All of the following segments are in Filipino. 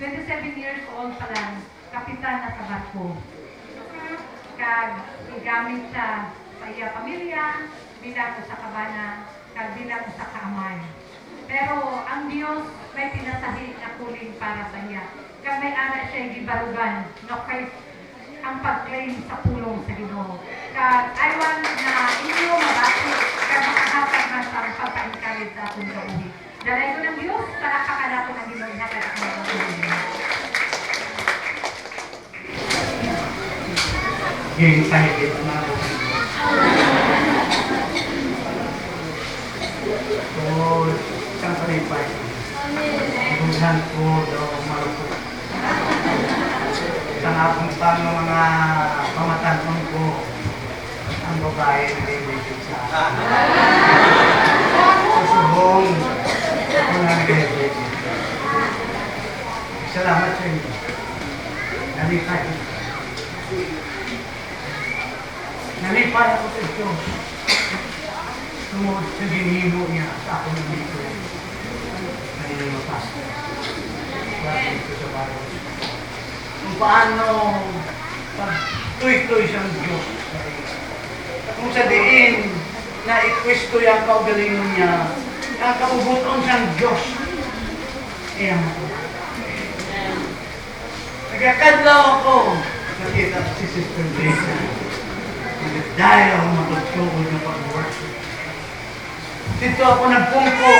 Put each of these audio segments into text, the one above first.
27 years old pa lang, kapitan na sa barko. Kag igamit siya sa iya pamilya, bilang sa kabana, kag bilang sa kaamay. Pero ang Diyos may pinasahi na kuling para sa iya. Kag may anak siya gibarugan, no kay ang pag-claim sa pulong sa Ginoo. Kag I want na inyo mabati kag makahatag na sa pagka-encourage sa atong kabuhi. Dalay ko ng Diyos para kakanato ng Ginoo ihatag ang mga kabuhi. Yung pahigit na ako. So, isang palipay. Ibuhan ko daw malupo. Isang akong pang mga pamatanong ko, ang babae na nilipit sa akin. Susubong, ako na nag-ibig. Salamat sa inyo. Nalipay. Nalipay ako sa Diyos. Tungod sa ginimo niya sa ako ng dito. Kanina mapasok. Wala dito sa bayan. Kung paano pag-tuy-tuy siyang Diyos. Kung sa diin na ikwisto yung kaugalingon niya, ang kaubuton siyang Diyos. Iyan ako. Nagkakadlaw ako. Nakita si Sister Lisa. Dahil ako matutugod na pag-worship. Dito ako nagpungko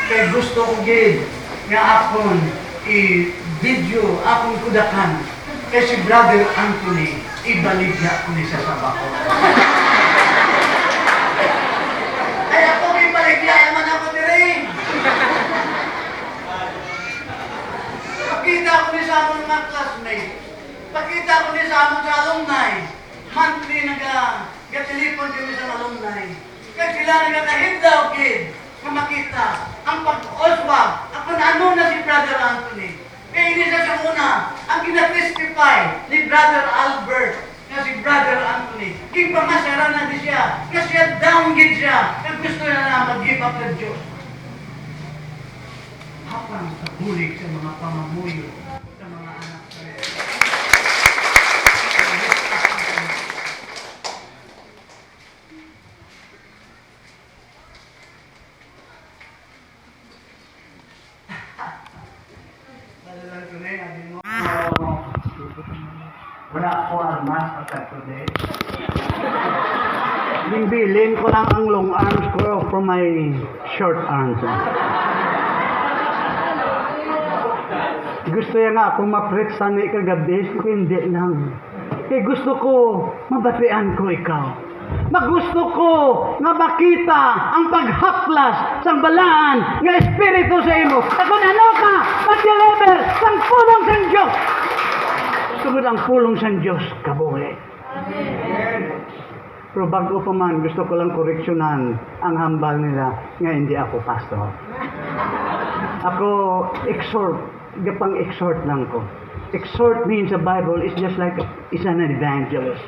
kay gusto ko gid nga akong i-video akong kudakan kay si Brother Anthony ibaligya ko ni sa bako. Ay ako ibaligya man ako diri. Pakita ko ni sa among mga classmates. Pakita ko ni sa among alumni. Monthly nag-telefon kami sa alumni. Kaya sila nagkahidlaw, kid, na makita ang pag-oswag. Ako na ano na si Brother Anthony. Kaya hindi siya sa una, ang kinatestify ni Brother Albert na si Brother Anthony. Kipamasara na di siya. Kasi down-gid siya. Kaya gusto na mag-give up ng Diyos. Hapang sa bulig sa mga pamamuyo, sa mga anak sa wala ako armas pagkat today. Bimbilin ko lang ang long arms ko from my short arms. Gusto yan nga akong ma-preach sana kagabi, ko hindi lang. Kaya gusto ko, mabatian ko ikaw. Magusto ko nga makita ang paghaplas sa balaan nga espiritu sa imo. At kung ano ka, mag-deliver sang pulong sa Diyos. Tungod ang pulong sa Diyos, kabuhi. Pero bago pa man, gusto ko lang koreksyonan ang hambal nila nga hindi ako pastor. Ako, gapang exhort lang ko. Exhort means the Bible is just like is an evangelist.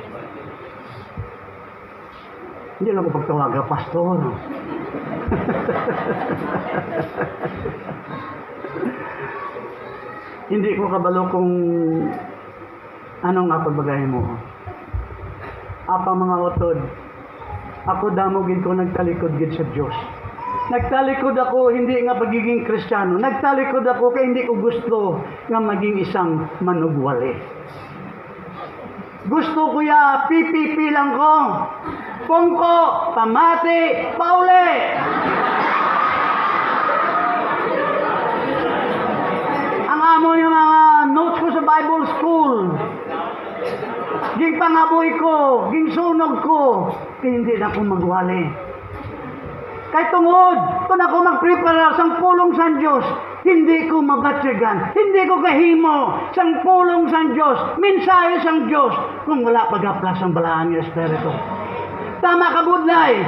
Hindi lang ko pagtawaga, pastor. Hindi ko kabalo kung anong apabagay mo. Apa mga utod, ako damogin ko nagtalikod gid sa Diyos. Nagtalikod ako hindi nga pagiging Kristiyano. Nagtalikod ako kaya hindi ko gusto nga maging isang manugwali. Gusto ko ya, pipipi lang ko. Pongko, pamati, pauli. Ang amo yung mga notes ko sa Bible School. Ging pangaboy ko, ging sunog ko. Kaya hindi na ako magwali. Kahit tungod, kung ako magprepara sang pulong sa Diyos, hindi ko mabatsigan, hindi ko kahimo sang pulong sa Diyos, mensahe sang Diyos, kung wala pag-aplas ang balaan ng Espiritu. Tama ka budlay,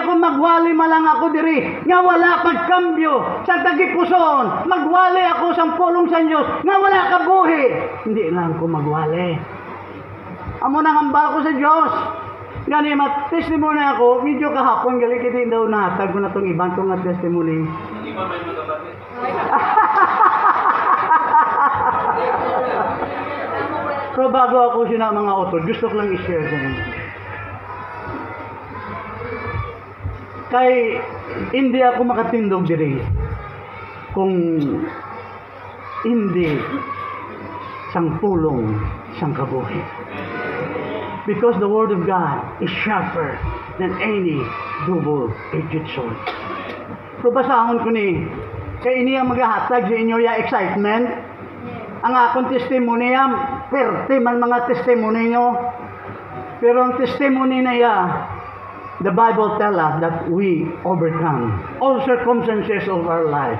ako magwali malang ako diri, nga wala pagkambyo sa tagipuson, magwali ako sang pulong sa Diyos, nga wala kabuhi, hindi lang ko magwali. Amo nang hambal ko sa Diyos. Gani mat-testimony ako, medyo kahapon gali kiti daw natag ko na tong ibang tong testimony. Hindi pa may magkabati. Pero bago ako sina mga author, gusto ko lang i-share sa inyo. Kay hindi ako makatindog diri kung hindi sang pulong, sang kabuhi. Because the Word of God is sharper than any double-edged sword. So basahon ko ni, kay ini ang maghahatag sa inyo ya excitement. Ang akong testimony yan, perte man mga testimony nyo. Pero ang testimony na ya, the Bible tells us that we overcome all circumstances of our life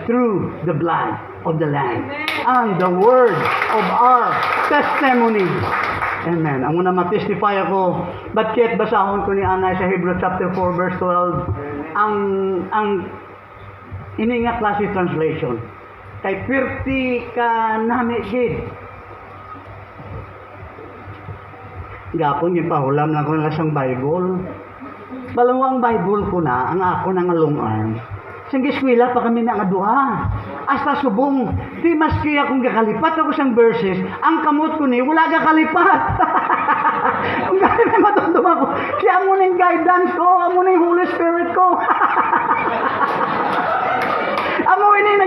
through the blood of the Lamb and the word of our testimony. Amen. Ang muna matestify ako, but yet basahon ko ni Anay sa Hebrew chapter 4 verse 12, ang ini nga klase translation. Kay pirti ka nami gid. Gapon yung pahulam lang ko na sang Bible. Balawang Bible ko na, ang ako na nga long arm. Sang eskwela pa kami na nga duha. Hasta subong, di maski akong gakalipat ako sang verses, ang kamot ko ni, wala gakalipat. Kung gano'n may matundum ako, siya mo na guidance ko, amo na Holy Spirit ko. Amo ini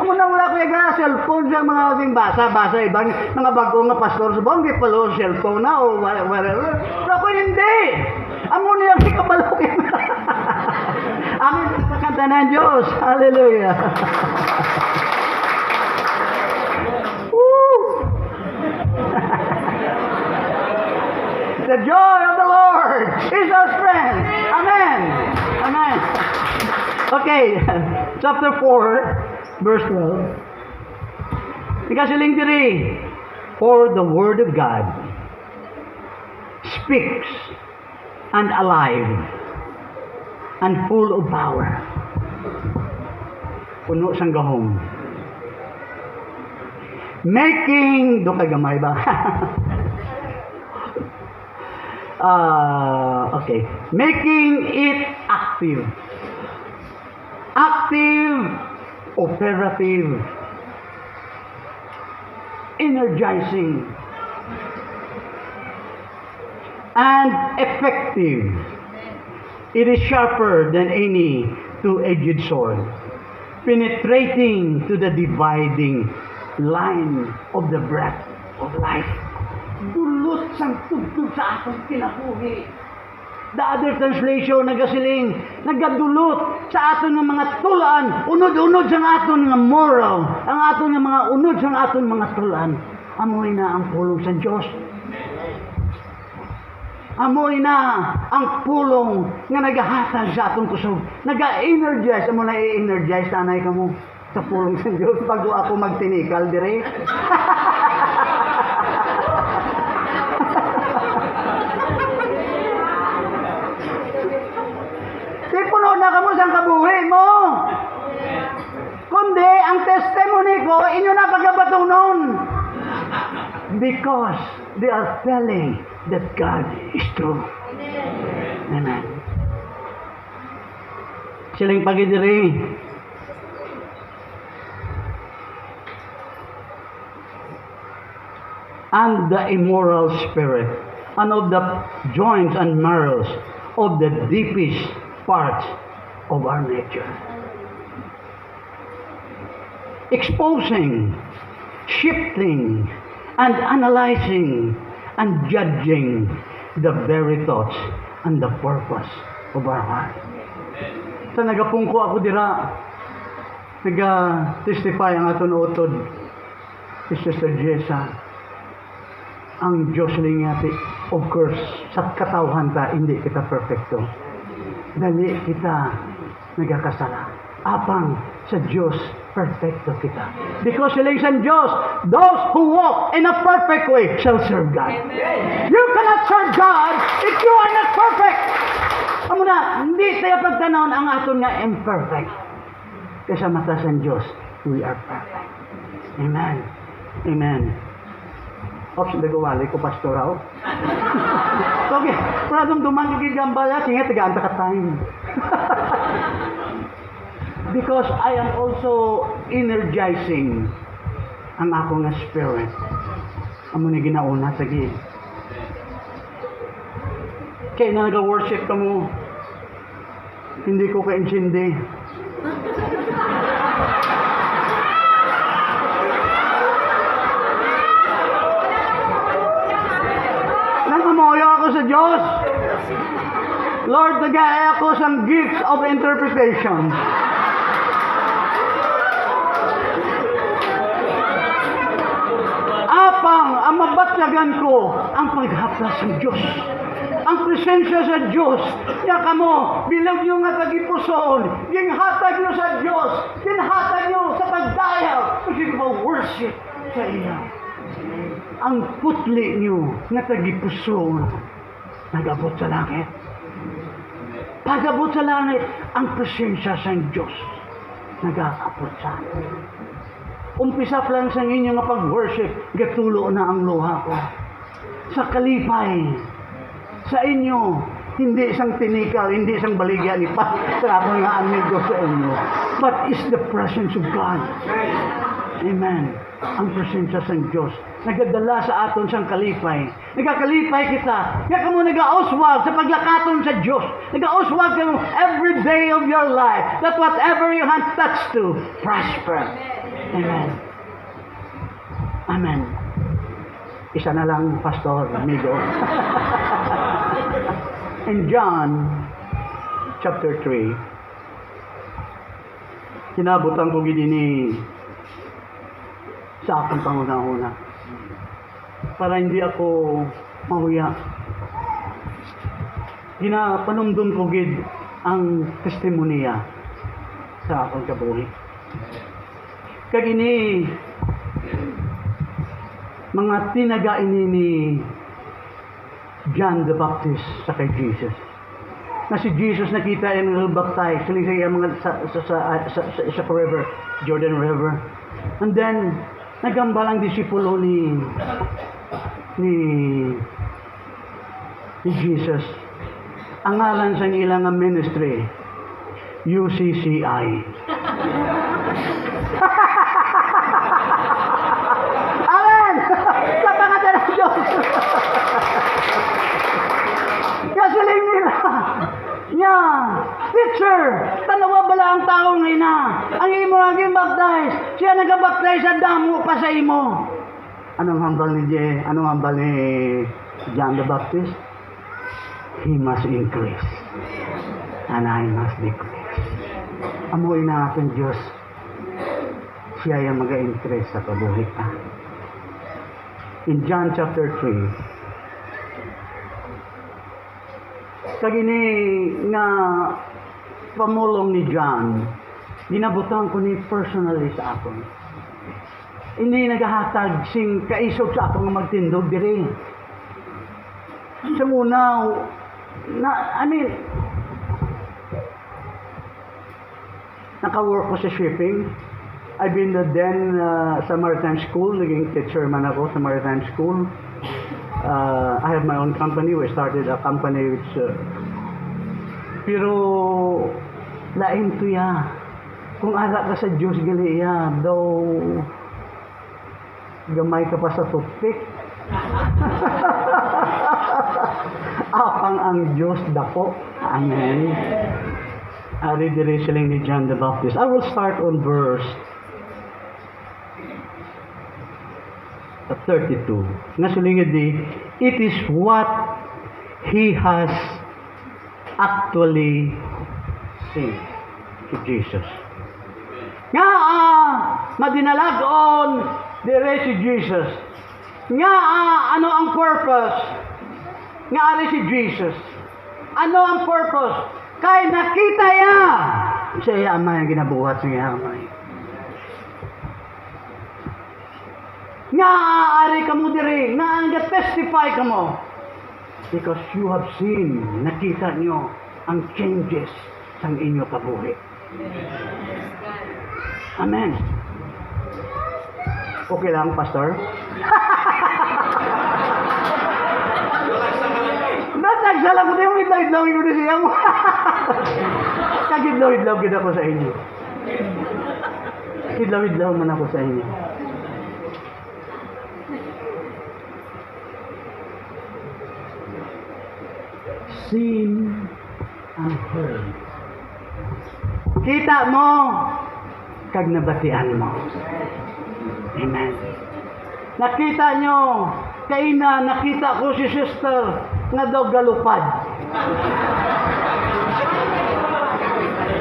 amo na wala ko yung cellphone sa mga kasing basa ibang mga bago nga pastor sa banggi palo cellphone na o whatever. Pero ako hindi. Amo na yung ikabalokin. Amin sa kanta ng Diyos. Hallelujah. Woo! The joy of the Lord is our strength. Amen. Amen. Okay. Chapter 4, verse 12. Ikasiling diri, for the word of God speaks and alive and full of power. Puno sang gahom. Making, do kagamay ba? Okay. Making it active. Active, operative, energizing, and effective. It is sharper than any two-edged sword, penetrating to the dividing line of the breath of life. Dulot sang tugtog sa atong kinabuhi. The other translation, nagasiling, nagadulot sa aton ng mga tulaan, unod-unod sa aton ng moral, ang aton ng mga unod sa aton mga tulaan. Amoy na ang pulong sa Diyos. Amoy na ang pulong nga nagahatag sa aton kusog. Naga-energize, amo na i-energize tanay ka mo sa pulong sa Diyos bago ako magtinikal dire. Puno na kamo sang kabuhi mo. Kundi ang testimony ko inyo na pagabatunon. Because they are telling that God is true. Amen. Silang pagidiri. And the immoral spirit, and of the joints and marrows of the deepest parts of our nature. Exposing, shifting, and analyzing, and judging the very thoughts and the purpose of our heart. Sa nagapungko ako dira, nag-testify ang aton utod, si Sister Jessa, ang Diyos lingati, of course, sa katawhan ta, hindi kita perfecto. Dali kita nagakasala. Apang sa Diyos, perfecto kita. Because silang sa Diyos, those who walk in a perfect way shall serve God. Amen. You cannot serve God if you are not perfect. Amo na, hindi tayo pagtanawon ang aton nga imperfect. Kaya sa mata sa Diyos, we are perfect. Amen. Amen. Ops, nagawali ko, Pastor Rao. Okay, pradong dumang gigambala, singa tagaan ka time. Because I am also energizing ang akong spirit. amo ni ginauna sige. Kaya na nag-worship ka mo, hindi ko ka-intindi. Nangamoyo ako sa Diyos. Lord, nag-aaya ako sa gifts of interpretation. Apang, ang mabatyagan ko, ang paghaplas ng Diyos. Ang presensya sa Diyos. Yaka mo, bilang nyo nga tagipusoon, ginhatag nyo sa Diyos, ginhatag nyo sa pagdayaw, kasi worship sa iya. Ang putli nyo nga tagipusoon, nag-abot sa langit. Pag-abot sa langit, ang presensya sa Diyos, nag-aabot sa atin. Umpisa pa lang sa inyo nga pag-worship, gatulo na ang luha ko. Sa kalipay, sa inyo, hindi isang tinikal, hindi isang baligya ni pa, sa mga amigo sa inyo. But is the presence of God. Amen. Ang presensya sa Diyos. Nagadala sa aton sang kalipay. Nagakalipay kita. Kaya ka mo nag-auswag sa paglakaton sa Diyos. Nag-auswag ka mo every day of your life that whatever your hand touch to, prosper. Amen. Amen. Isa na lang, Pastor, amigo. In John chapter 3, kinabutan ko gini sa akong panguna-una para hindi ako mahuya. Ginapanumdum ko gid ang testimonya sa akong kabuhi. Kagini mga tinaga ini ni John the Baptist sa kay Jesus. Na si Jesus nakita yung baptize sa mga sa river, Jordan River. And then nagambal ang disipulo ni Jesus. Ang ngalan sa ilang ministry, UCCI. Amen! Sa pangalan ng Diyos! Kasiling nila. Teacher, tanawa bala ang tao ngayon na. Ang imo ang baptize. Siya nag-baptize sa damo pa sa imo. Anong hambal ni John the Baptist? He must increase. And I must decrease. Amoy na ating Diyos. Siya yung mag-increase sa kabuhi ka. In John chapter 3, kagini nga pamulong ni John, ginabutan ko ni personally sa akon. Hindi nagahatag sing kaisog sa akong magtindog diri. Sa muna, naka-work ko sa shipping. I've been then sa Maritime School, naging teacher man ako sa Maritime School. I have my own company. We started a company which pero lain to ya. Kung ara ka sa Diyos gali ya, daw gamay ka pa sa toothpick. Apang ang Diyos dako. Amen. Ari diri siling ni John the Baptist. I will start on verse 32. Nga sulingid di, it is what he has actually seen to Jesus. Nga madinalagon dire si Jesus. Nga ano ang purpose? Nga ari si Jesus. Ano ang purpose? Kay nakita ya siya ama yung ginabuhat niya amay. Nga ari ka mo diri, nga testify ka mo. Because you have seen, nakita nyo ang changes sa inyo kabuhi. Amen. Okay lang, Pastor? Nagsalang ko tayo, idlaw-idlaw ko na siya mo. Kagidlaw-idlaw gid ako sa inyo. Idlaw-idlaw man ako sa inyo. seen and heard. Kita mo, kag nabatian mo. Amen. Nakita nyo, kaina, nakita ko si sister nga daw galupad.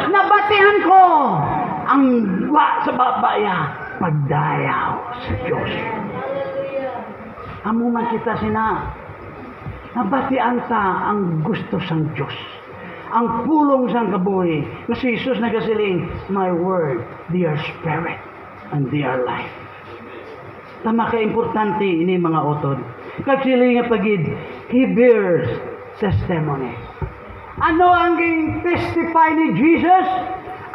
Nabatihan ko ang wa sa babaya pagdayaw sa Diyos. Amo man kita sina, nabatian ta ang gusto sang Diyos. Ang pulong sang kabuhi na si Jesus nagasiling, my word, they are spirit and they are life. Tama ka importante ini mga utod. Kagsiling nga pagid, he bears testimony. Ano ang testify ni Jesus?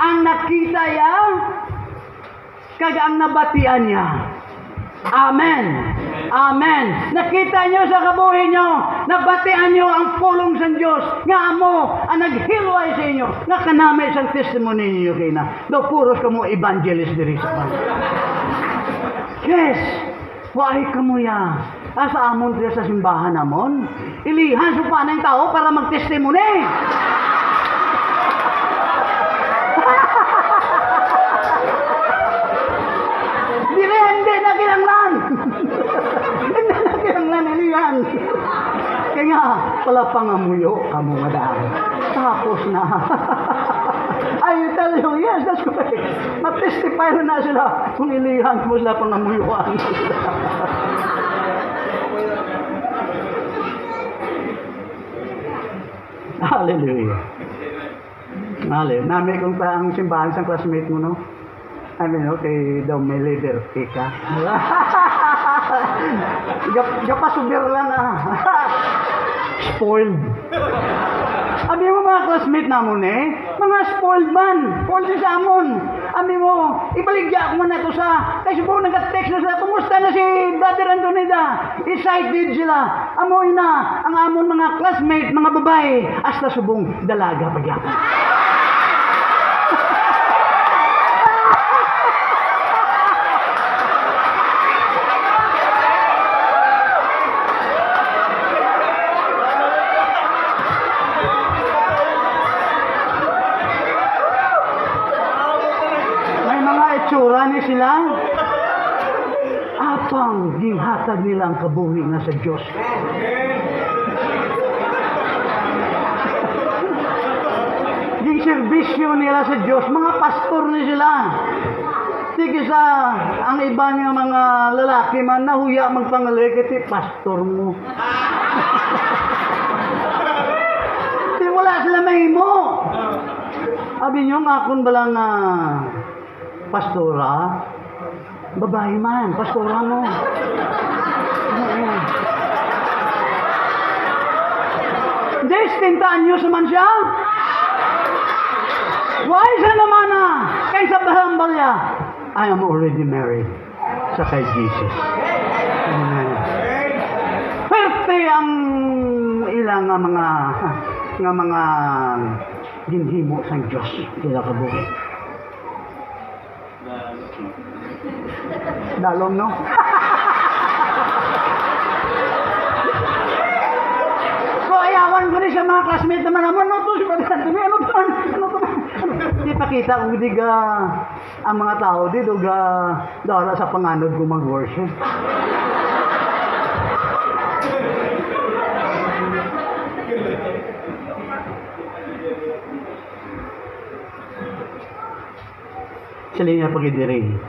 Ang nakita niya, kag ang nabatian niya. Amen. Amen. Nakita nyo sa kabuhi nyo, nabatian nyo ang pulong sa Diyos, nga amo, ang naghilway sa inyo, nakanami sa testimony ninyo kay na. Do puros kamo evangelist diri sa pan. Yes. Why kamo ya? Asa amon diri sa simbahan namon? Ilihan sa pa ng tao para magtestimony. Hindi na kinanglan. Hindi na kinanglan ilihan. Kaya pala pangamuyo kamo nga daan. Tapos na. I tell you, yes, that's correct. Mag-testify na sila kung ilihan mo sila pangamuyuan. Hallelujah. Hallelujah. Nami kung pa ang simbahan sa classmate mo, no? I mean, okay, daw may leader, ka. Gapasubir lang na. Spoiled. Abi mo mga classmate namon mga spoiled man. Spoiled sa amon. Abi mo, ibaligya ko na to sa, kay subo nag-text na sila, kumusta na si Brother Antonida? Excited sila. Amoy na, ang amon mga classmate, mga babae, hasta subong dalaga pagyapon. Tsura ni sila. Apang ginhatag nila ang kabuhi nga sa Diyos. Gingserbisyo nila sa Diyos. Mga pastor ni sila. Sige sa ang iba niya mga lalaki man nahuya magpangalikit, pastor mo. Di wala sila mahimo. Abi nyo, akon balang pastora, babae man, pastora mo. Destintaan nyo sa man siya. Why siya naman kaysa bahambalya? I am already married sa kay Jesus. Amen. Pwerte ang ilang mga ginhimo sa Diyos. Kila kabuhi. Dalom, no? So, ayawan ko rin sa mga classmate naman naman, no? Ito, si Brother Anthony, ano ba? Di pakita kung di ka ang mga tao, di doga dara sa panganod ko mag-worship. Sila niya pag-idiring.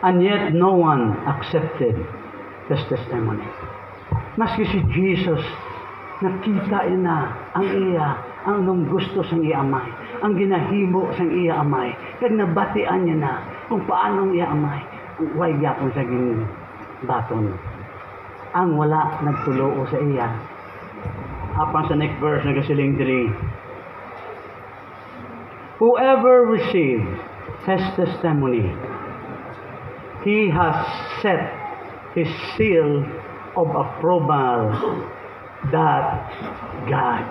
And yet no one accepted this testimony. Maski si Jesus, nakita na ang iya, ang nung gusto sang iya amay, ang ginahimo sang iya amay, kag nabatian niya na kung paano iya amay, ang way gyapon sa gin baton. Ang wala nagtuloo sa iya. Apang sa next verse nagasiling diri. Whoever receives his testimony, he has set his seal of approval that God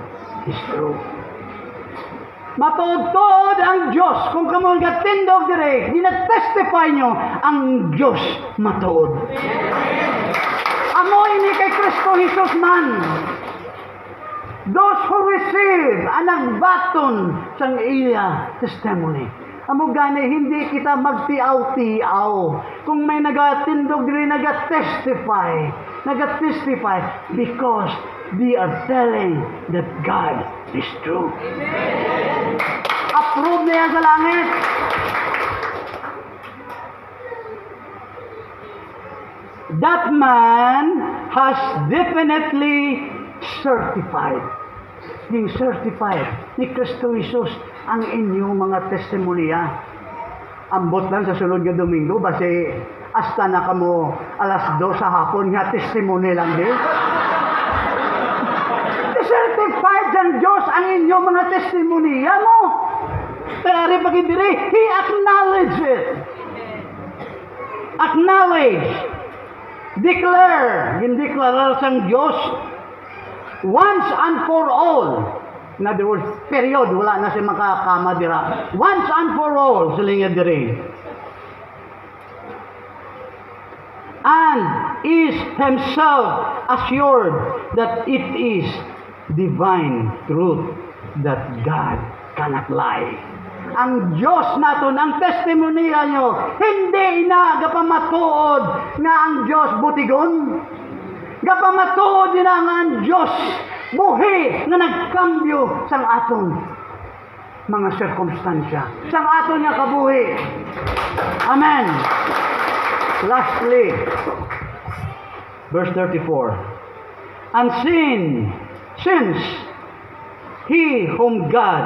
is true. Matuod-tuod ang Diyos. Kung kamon gatindog dire, dinatestify nyo ang Diyos matuod. Amo ini kay Kristo Jesus man. Those who receive ang nagbaton sang iya testimony. Amo gani hindi kita magtiaw-tiaw. Kung may nagatindog diri nagatestify because they are telling that God is true. Approve niya sa langit. That man has definitely certified. Yung certified ni Kristo Jesus ang inyong mga testimonya. Ambot lang sa sunod nga Domingo, basi hasta na kamo alas 2 sa hapon nga testimony lang din. Certified ng Diyos ang inyong mga testimonya mo. Kaya rin pag diri, He acknowledge it. Acknowledge. Declare. Gindeklara sang Diyos once and for all. In other words, period, wala na siya makakama dira. Once and for all, sila nga diri. And is himself assured that it is divine truth that God cannot lie. Ang Diyos naton, ang testimoniya nyo, hindi na gapamatuod nga ang Diyos butigon. Gapamatuod na nga ang Diyos buhi na nagkambyo sang aton mga sirkumstansya. Sang aton niya kabuhi. Amen. Lastly, verse 34. And since He whom God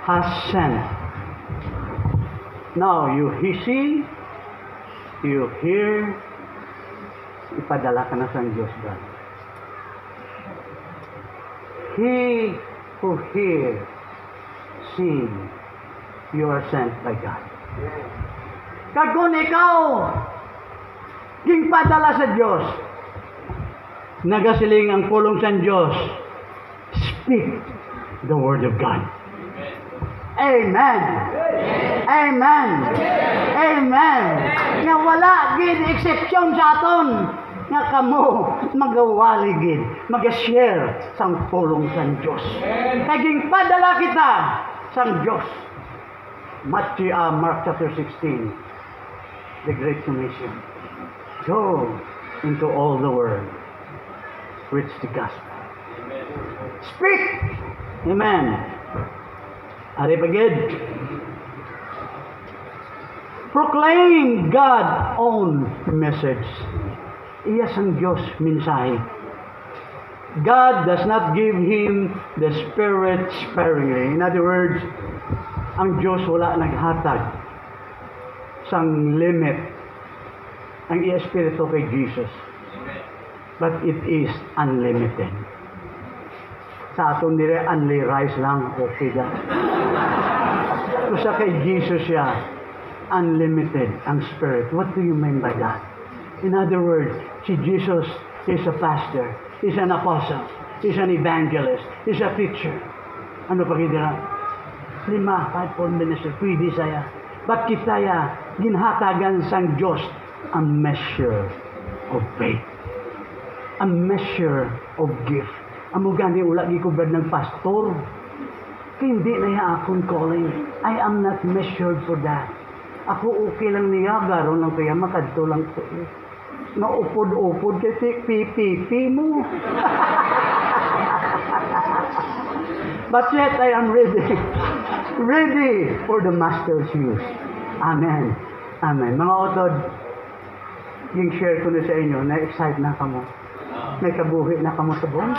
has sent. Now, you see, you hear, ipadala ka na sa Diyos, God. He who hears, sees, you are sent by God. Kung ikaw, king padala sa Diyos, nagasiling ang pulong sa Diyos, speak the word of God. Amen. Amen. Amen. Nga wala gid exception sa aton nga kamo magawali gid, mag-share sang pulong sa Dios. Kaging padala kita sang Dios. Mark chapter 16. The Great Commission. Go into all the world. Preach the gospel. Speak. Amen. Ari pagid. Proclaim God's own message. Iya sang Diyos mensahe. God does not give him the Spirit sparingly. In other words, ang Diyos wala naghatag sang limit ang iya Espiritu kay Jesus. But it is unlimited. Sa aton dire only rice lang okay da. Kung sa kay Jesus siya, unlimited ang Spirit. What do you mean by that? In other words, si Jesus is a pastor, is an apostle, is an evangelist, is a teacher. Ano pa kidira? 5 minister, pwede saya. But kita ya, ginhatagan sang Diyos a measure of faith. A measure of gift. Amo gani ula gikubad ng pastor. Kaya hindi na ya akong calling. I am not measured for that. Ako okay lang niya, garo lang kaya makadto lang ko. Naupod-upod kasi pipi mo. But yet I am ready. Ready for the master's use. Amen. Amen. Mga otod, yung share ko na sa inyo, na-excite na kamo. May kabuhi na kamo sa buwan.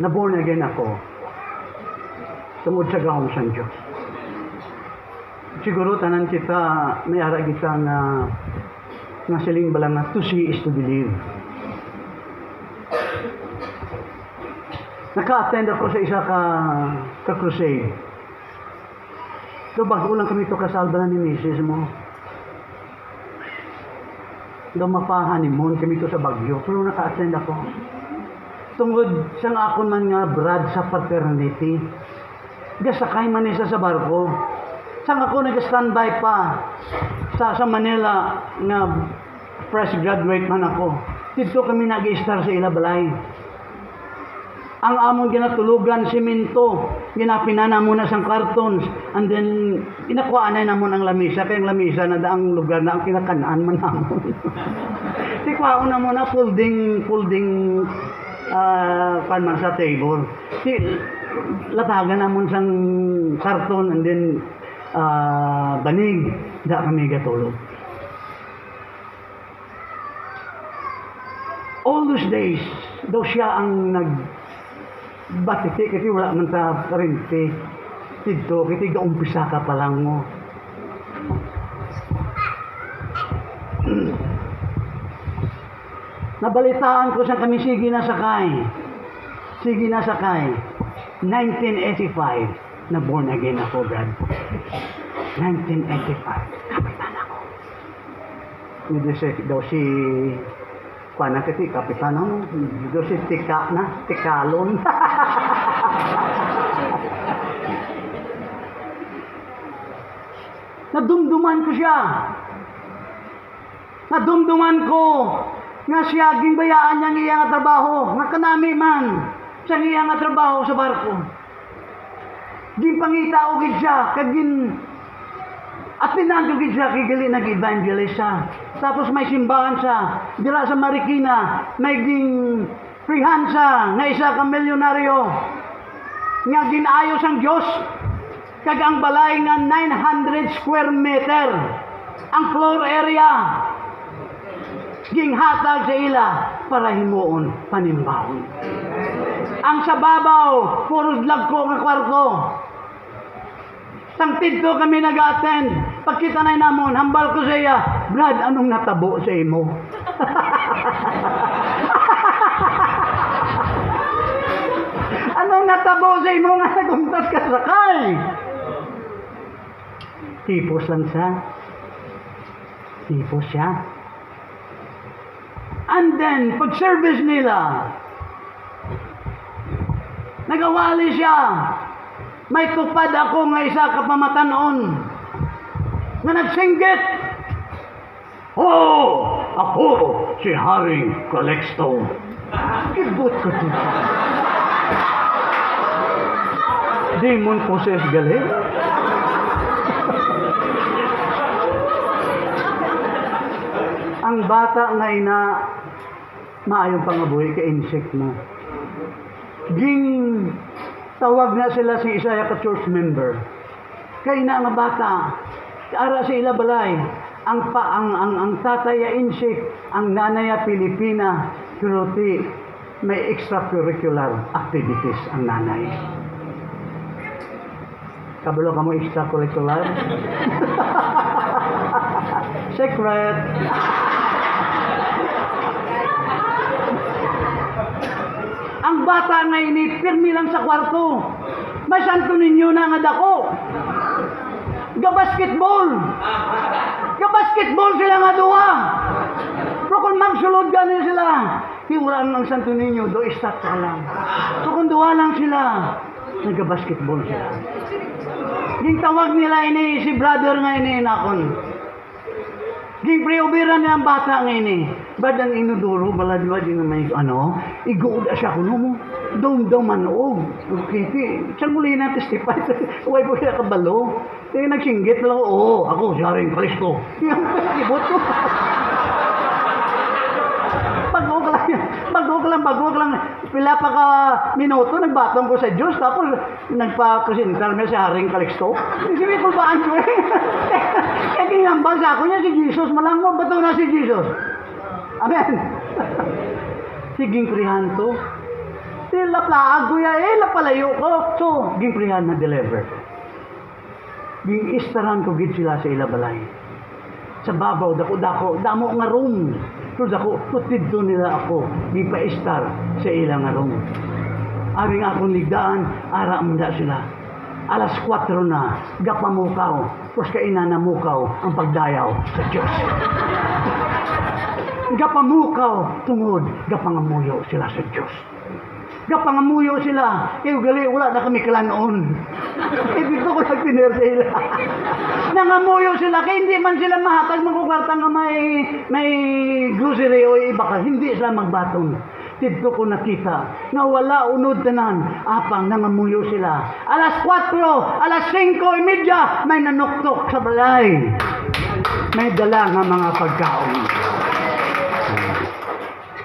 Na-born again ako. Tungod sa gawang sa Diyos. Siguro tanan kita, may ara kita nga siling balang na to see is to believe. Naka-attend ako sa isa ka crusade. So bago lang kami to kasalba ni Mrs. mo. Mapahanimon kami to sa Bagyo. Pero naka-attend ako. Tungod sang ako man nga brad sa fraternity. Gasakay man isa sa barko. Sang ako nag-standby pa sa Manila nga fresh graduate man ako. Dito kami nag-star sa Ilabalay. Ang amon ginatulugan, simento, ginapinana mo na sang cartons, and then, inakuhaan na namon ang lamisa, kaya ang lamisa na daang lugar na ang kinakanaan man namon. Tikwaon na mo na folding, man sa table. Latagan namon sang karton, and then, banig, da kami gatulog. All those days, daw siya ang batiti kasi wala man sa parente. Dito, kasi umpisa ka pa lang mo. Nabalitaan ko sa kami sige na sakay. 1985, na born again ako, Brad. 1985, kapitan ako. Daw si Pana kiti kapitan ako. Daw si Tikalon. Nadumduman ko siya. Nadumduman ko nga siya ginbayaan niya ng iyang trabaho. Nga kanami man sa iyang trabaho sa barko. Ginpangita o gid siya. At tinandugid siya kay gali nag-evangelist siya. Tapos may simbahan siya. Dira sa Marikina, may freehan siya nga isa ka milyonaryo. Nga ginayos ang Diyos. Kag ang balay nga 900 square meter. Ang floor area. Ginghatag sa ila para himuon panimbawon. Ang sababaw, puro lagko nga kwarto. Tangtid ko kami nag-attend. Pagkita na namon, hambal ko sa iya, Brad, anong natabo sa imo? Anong natabo sa imo nga nagumtas ka sakay? Tipos lang siya. Tipos siya. And then, pag-service nila, nagawali siya. May tupad ako nga isa kapamatanon na nagsinggit. Oh, ako si Haring Calixto. Kibot ko dito. Demon possessed gali. Ang bata nga ina maayong pangabuhi ka insect mo. Tawag na sila si Isaiah ka church member. Kay na nga bata, ara sa Ilabalay, ang tataya insik, ang nanaya Pilipina, pero may extracurricular activities ang nanay. Kabalo ka mo extracurricular? Secret. Ang bata nga ini, pirmi lang sa kwarto. May santo ninyo na nga dako. Ga-basketball. Ga-basketball sila nga duwa. Pero kung magsulod gano'n sila, hiwala ng santo ninyo, do istat ka lang. So kung duwa lang sila, nag-basketball sila. Yung tawag nila ini, si brother nga ini, nakon. Ging pre-ubira niya ang bata nga ini. Badang inuduro, baladwa din na may iguuda siya kuno mo. Daw manog. Okay, saan muli na testify? Huwag po siya kabalo. Kaya nagsinggit lang, ako si Haring Calixto. Yung ibot ko. Bagog lang. Pila pa ka minuto, nagbatong ko sa Diyos. Tapos, nagpa-kusintar niya si Haring Calixto. Sige, kulbaan ko eh. Kaya kinambal sa ako niya si Jesus. Malang mo, bato na si Jesus. Amen. Siging prihan to. Laplaag ko ya, lapalayo ko. So, ging prihan na deliver. Ging istaran ko gid sila sa Ilabalay. Sa babaw, dako, damo nga room. So, dako, tutidto nila ako. Ging pa-istar sa ilang nga room. Aring akong ligdaan, ara munda sila. Alas 4 na, gapamukaw. Pros kainanamukaw ang pagdayaw sa Diyos. Gapamukaw, tungod, gapangamuyo sila sa Diyos. Gapangamuyo sila, gali, wala na kami kalanon. Dito ko nagpiner sa ila. Nang nangamuyo sila, kaya hindi man sila mahatag magkukarta nga may grocery o iba ka, hindi sila magbaton. Dito ko nakita na wala unod tanan, apang nangamuyo sila. Alas 4, alas 5:30, may nanuktok sa balay. May dala nga mga pagkaon.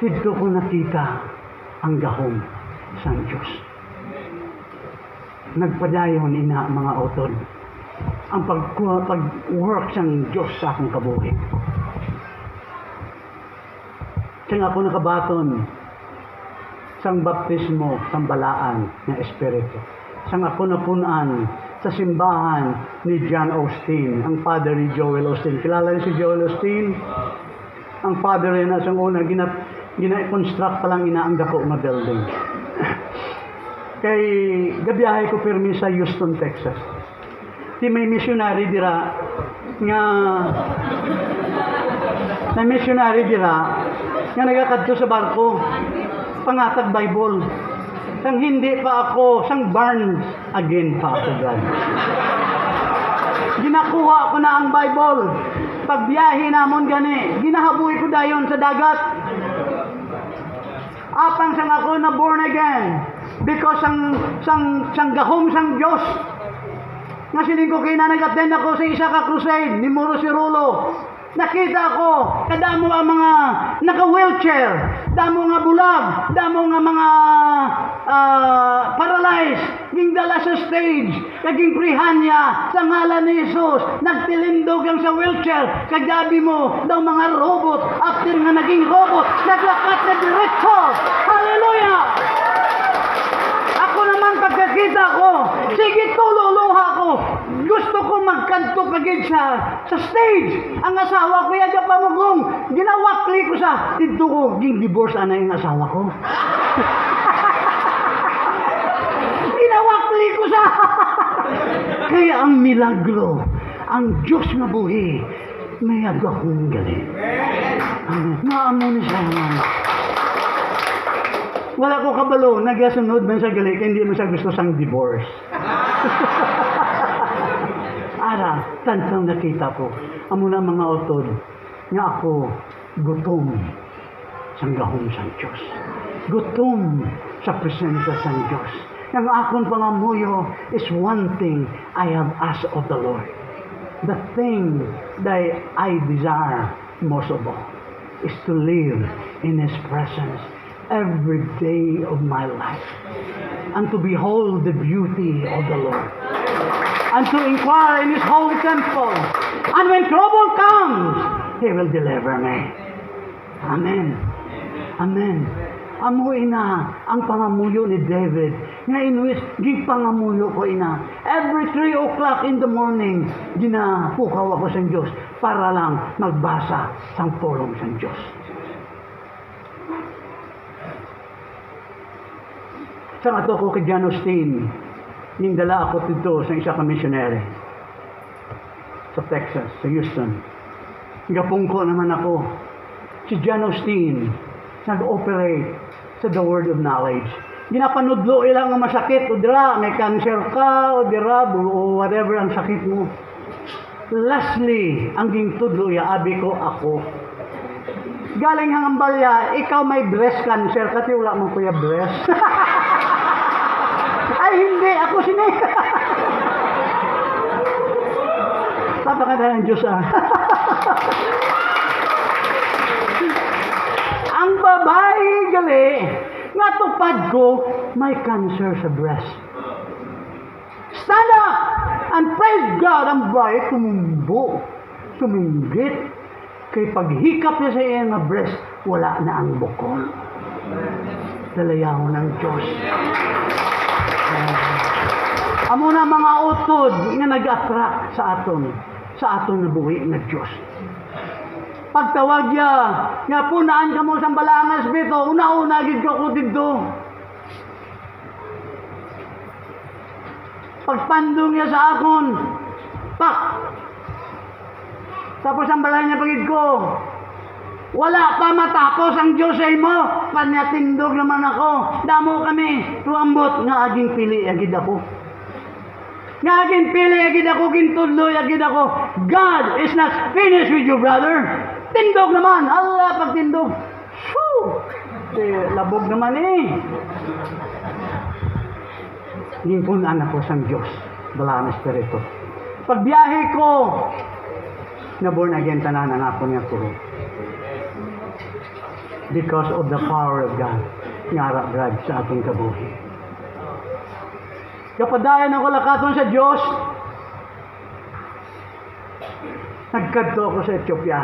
Dito ko nakita ang gahom sa Diyos. Nagpadayon ina mga utod. Ang pag-work ng Diyos sa akong kabuhi. Kaya ako nakabaton sang baptismo, sang balaan na espiritu. Sang ako napunan sa simbahan ni John Austin, ang father ni Joel Austin. Kilala niyo si Joel Austin? Ang father niya na sang una, gina-construct pa lang ina ang dako na building. Kay gabiyahe ko pirmi sa Houston, Texas. Di may missionary dira nga nagakadto sa barko pangatag Bible. Sang hindi pa ako, sang Barnes again pa ako God. Ginakuha ko na ang Bible. Pagbiyahe namon gani, ginahabuhi ko dayon sa dagat. Apang sang ako na born again because sang gahom sang Dios. Nga siling ko kaya nag-attend ako sa isa ka crusade ni Muro si Rulo. Nakita ko, kadamo ang mga naka-wheelchair, damo nga bulag, damo nga mga paralyzed, ging dala sa stage, kaging prihanya sa ngalan ni Jesus, nagtilindog ang sa wheelchair, kagabi mo, daw mga robot, after nga naging robot, naglakat na diretso. Hallelujah! Ako naman pagkakita ko, sige tululuha ko. Gusto ko magkanto pagid sa stage. Ang asawa ko yaga pamugong. Ginawakli ko sa dito ko ging divorce ana yung asawa ko. Ginawakli ko sa kaya ang milagro, ang Diyos nga buhi, may agahong galing. Naamo ni siya naman. Wala ko kabalo, nagasunod man sa gali, kaya hindi mo siya gusto sang divorce. Ara, tantang nakita ko, amo na mga utod, nga ako gutom sang gahom sang Diyos. Gutom sa presensya sang Diyos. Ang akong pangamuyo is one thing I have asked of the Lord. The thing that I desire most of all is to live in His presence every day of my life, and to behold the beauty of the Lord, and to inquire in His holy temple. And when trouble comes, He will deliver me. Amen. Amen. Amuin na ang pangamuyo ni David. Nga inwis, pangamuyo ko ina. Every 3 o'clock in the morning, ginapukaw ako sa Diyos para lang magbasa sang pulong sa Diyos. Sang ato ko kay John Austin, nindala ako dito sa isa ka missionary sa Texas, sa Houston. Gapungko naman ako. Si John Austin, nag-operate sa the word of knowledge. Ginapanudlo ilang nga masakit, o dira, may cancer ka, o dira, o whatever ang sakit mo. Lastly, ang gintudlo ya, abi ko ako. Galing hang ambalya, ikaw may breast cancer, kasi wala mong kuya breast. Ay, hindi, ako sini. Papakita ng Diyos Ang babae gali, nga tupad ko, may cancer sa breast. Stand up and praise God. Ang babae tumumbo, tuminggit. Kay paghikap niya sa iya nga breast, wala na ang bukol. Dalayaw ng Diyos. Amo na mga utod nga nag-attract sa aton na buhi na Diyos. Pagtawag niya, nga punaan ka mo sa balangas bito, una-una gid ko dito. Pagpandong niya sa akon, pak! Tapos ang balay niya pagid ko, wala pa matapos ang Diyos ay mo, panyatindog naman ako, damo kami, tuambot nga aging pili agid ako. Nga agin pili, agin ako, gintudloy, agin ako. God is not finished with you, brother. Tindog naman. Allah, pag tindog. Shoo! Labog naman eh. Ginpunan ako sa Diyos. Bala na Espiritu. Pagbiyahe ko, na born again, tanan ako niya puro. Because of the power of God. Ngara, brad, sa atong kabuhi. Kapadayan ako lakaton sa Diyos, nagkadto ako sa Ethiopia.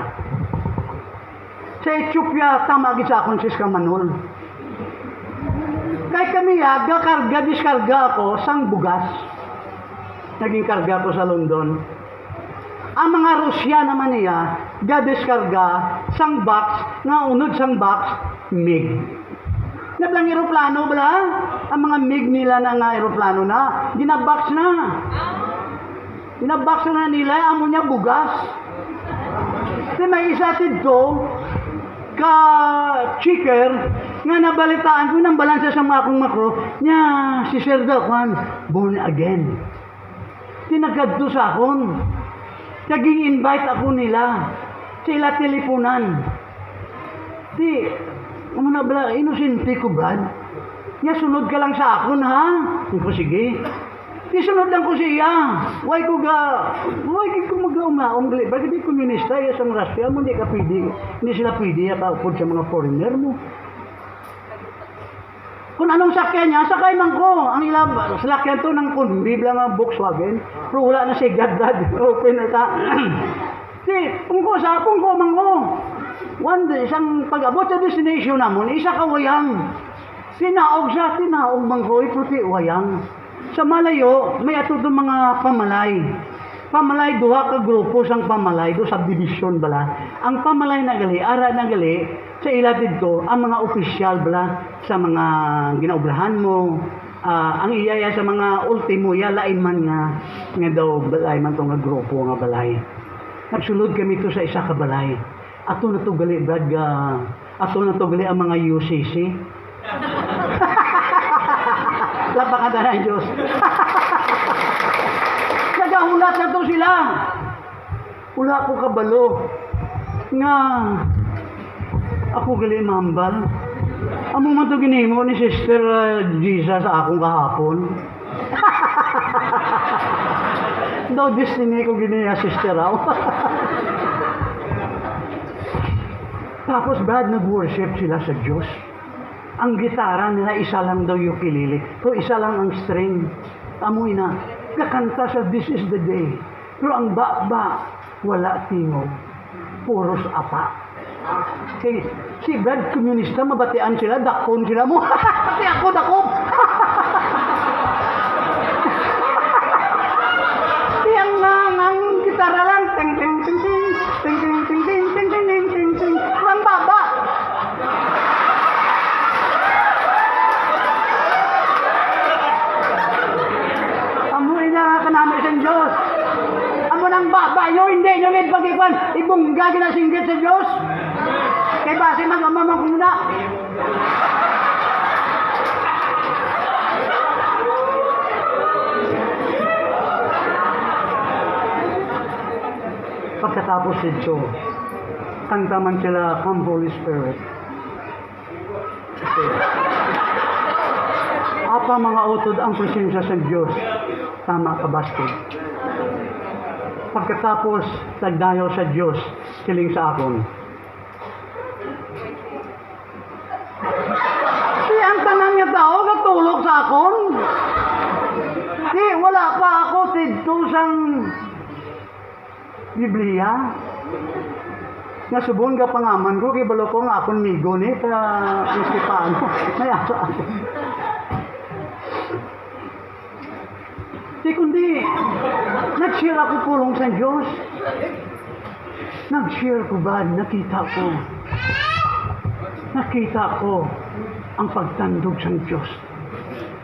Sa Ethiopia, tamagin sa akong sis Manol. Kahit kami karga, diskarga ako sang bugas. Naging karga ko sa London. Ang mga Rusya naman niya, diskarga sang box, nga unod sang box, MiG. Nablang aeroplano bala? Ang mga MiG nila na nga aeroplano na, ginabox na. Ginabox na nila, amo niya bugas. Kasi may isa tidto, ka chicker, nga nabalitaan ko ng balansa sa mga akong makro, niya, si Sir Juan, born again. Tinagad to sa akon. Naging invite ako nila. Sila teleponan. Ano na bala, inosente ko, Brad? Nga, sunod ka lang sa akon, ha? Ko, sige. Sunod lang ko siya. Why ko mag-umaong, bakit di komunista, isang Russia mo, hindi ka pwede. Hindi sila pwede, kaupod sa mga foreigner mo. Kung anong sakyan niya, sakay man ko. Ang ilang sakyan to ng kundi, bilang Volkswagen. Pero wala na si God, Brad. Open na ta. Kung ko man ko. One day, isang pag-abot sa destination namon, isa ka wayang. Tinaog man ko, iputi wayang. Sa malayo, may ato itong mga pamalay. Pamalay, duha ka grupo sang pamalay, do subdivision bala. Ang pamalay na gali, ara na gali, sa ilatid ko, ang mga opisyal bala, sa mga ginaubrahan mo, ang iyaya sa mga ultimo, lain man nga daw, balay man itong grupo nga balay. Nagsulod kami to sa isa ka balay. Ato na to gali, Brad, ato na to gali ang mga UCC. Lapakada na ang Diyos. Nagahulat na to sila. Wala ko kabalo. Nga, ako gali mambal. Among man to ginimo ni Sister Jesus sa akong kahapon. Daw destiny ko giniya, Sister Raw. Tapos, Brad, nag-worship sila sa Diyos. Ang gitara nila, isa lang daw ukulele. Pero isa lang ang string. Amoy na. Kakanta sa This is the Day. Pero ang ba, wala tingog. Puros apa. Si Brad, komunista, mabatian sila, dakon sila mo. Pati ako, dakon. Ang gitara lang. Ting, ting, ting, ting. Ting, ting, ting, ting, ting, ting, ting, ting, ting. Ang baba. Amoy na kanami sa Diyos. Amo nang baba yun, hindi nyo rin pag-ipan. Ibungga ginasinggit sa Diyos. Kaya base mag-amamang kuna. Pagkatapos ito, kantaman sila, Come Holy Spirit. Okay. Apa mga utod ang presensya sa Diyos? Tama ka, Basti. Pagkatapos, nagdayo sa Diyos, siling sa akon. Ang tanang niya tao, katulog sa akon. Wala pa ako dito sang Biblia. Nasubon ka pangaman ko, kay balo ko nga akong migo ni, pa Estefano. Mayasa ako. Kundi, nag-share ako pulong sa Diyos. Nag-share ko ba? Nakita ko ang pagtandog sa Diyos.